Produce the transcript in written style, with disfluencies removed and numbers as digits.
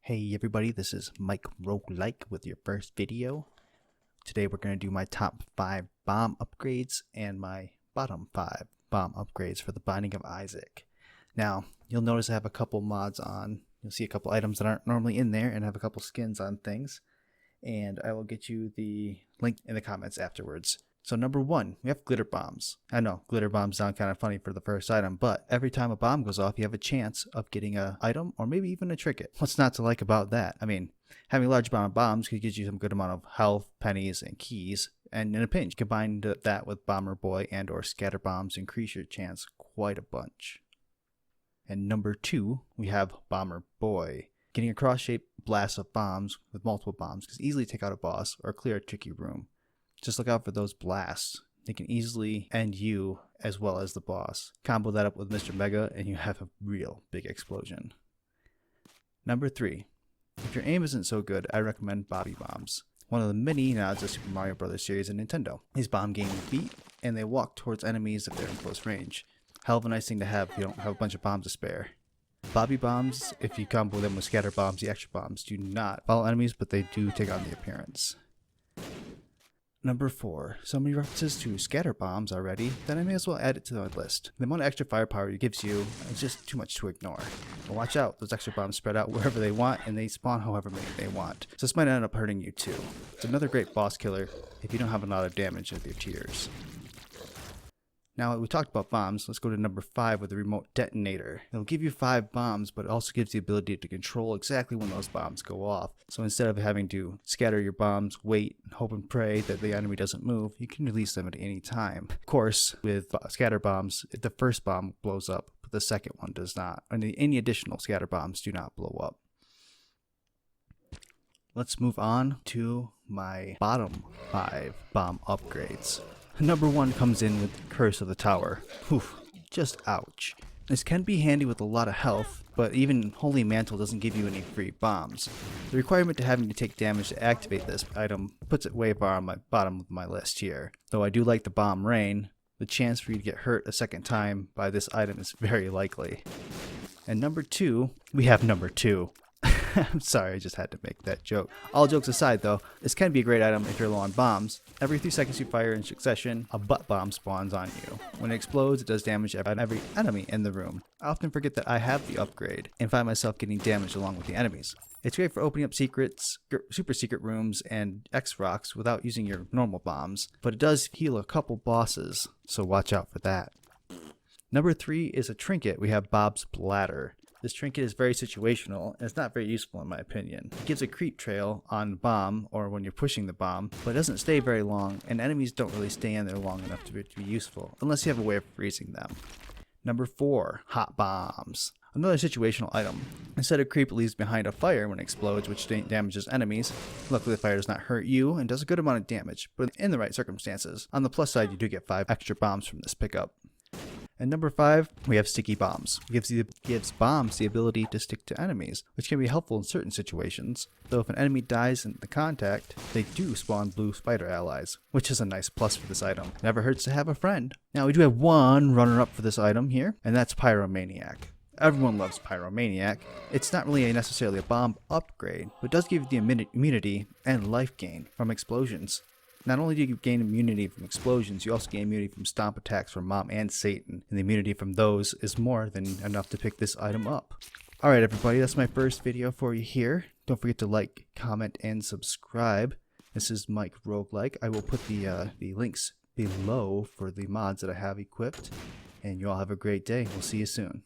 Hey everybody, this is Mike Roguelike with your first video. Today we're going to do my top 5 bomb upgrades and my bottom 5 bomb upgrades for the Binding of Isaac. Now, you'll notice I have a couple mods on. You'll see a couple items that aren't normally in there and I have a couple skins on things. And I will get you the link in the comments afterwards. So number 1, we have glitter bombs. I know, glitter bombs sound kind of funny for the first item, but every time a bomb goes off, you have a chance of getting an item or maybe even a trinket. What's not to like about that? I mean, having a large amount of bombs could get you some good amount of health, pennies, and keys, and in a pinch, combine that with Bomber Boy and or scatter bombs, increase your chance quite a bunch. And number 2, we have Bomber Boy. Getting a cross-shaped blast of bombs with multiple bombs can easily take out a boss or clear a tricky room. Just look out for those blasts. They can easily end you as well as the boss. Combo that up with Mr. Mega and you have a real big explosion. Number 3. If your aim isn't so good, I recommend Bobby Bombs. One of the many nods of Super Mario Bros. Series and Nintendo. These bomb gain beat and they walk towards enemies if they're in close range. Hell of a nice thing to have if you don't have a bunch of bombs to spare. Bobby Bombs, if you combo them with scatter bombs, the extra bombs do not follow enemies, but they do take on the appearance. Number 4. So many references to scatter bombs already that I may as well add it to the list. The amount of extra firepower it gives you is just too much to ignore. But watch out, those extra bombs spread out wherever they want and they spawn however many they want. So this might end up hurting you too. It's another great boss killer if you don't have a lot of damage with your tears. Now we talked about bombs, let's go to number 5 with the remote detonator. It'll give you 5 bombs, but it also gives the ability to control exactly when those bombs go off. So instead of having to scatter your bombs, wait, hope and pray that the enemy doesn't move, you can release them at any time. Of course, with scatter bombs, the first bomb blows up, but the second one does not. And any additional scatter bombs do not blow up. Let's move on to my bottom 5 bomb upgrades. Number 1 comes in with Curse of the Tower. Oof, just ouch. This can be handy with a lot of health, but even Holy Mantle doesn't give you any free bombs. The requirement to having to take damage to activate this item puts it way far on my bottom of my list here. Though I do like the Bomb Rain, the chance for you to get hurt a second time by this item is very likely. And number 2, we have number 2. I'm sorry, I just had to make that joke. All jokes aside though, this can be a great item if you're low on bombs. Every 3 seconds you fire in succession, a butt bomb spawns on you. When it explodes, it does damage on every enemy in the room. I often forget that I have the upgrade and find myself getting damaged along with the enemies. It's great for opening up secrets, super secret rooms, and X-Rocks without using your normal bombs, but it does heal a couple bosses, so watch out for that. Number 3 is a trinket. We have Bob's Bladder. This trinket is very situational and it's not very useful in my opinion. It gives a creep trail on the bomb or when you're pushing the bomb, but it doesn't stay very long and enemies don't really stay in there long enough to be useful unless you have a way of freezing them. Number 4, hot bombs. Another situational item. Instead of creep, it leaves behind a fire when it explodes, which damages enemies. Luckily the fire does not hurt you and does a good amount of damage, but in the right circumstances. On the plus side, you do get 5 extra bombs from this pickup. And number 5, we have sticky bombs. It gives bombs the ability to stick to enemies, which can be helpful in certain situations. Though if an enemy dies in the contact, they do spawn blue spider allies, which is a nice plus for this item. Never hurts to have a friend. Now we do have one runner-up for this item here, and that's Pyromaniac. Everyone loves Pyromaniac. It's not really necessarily a bomb upgrade, but it does give you the immunity and life gain from explosions. Not only do you gain immunity from explosions, you also gain immunity from stomp attacks from Mom and Satan, and the immunity from those is more than enough to pick this item up. Alright everybody, that's my first video for you here. Don't forget to like, comment, and subscribe. This is Mike Roguelike. I will put the links below for the mods that I have equipped, and you all have a great day. We'll see you soon.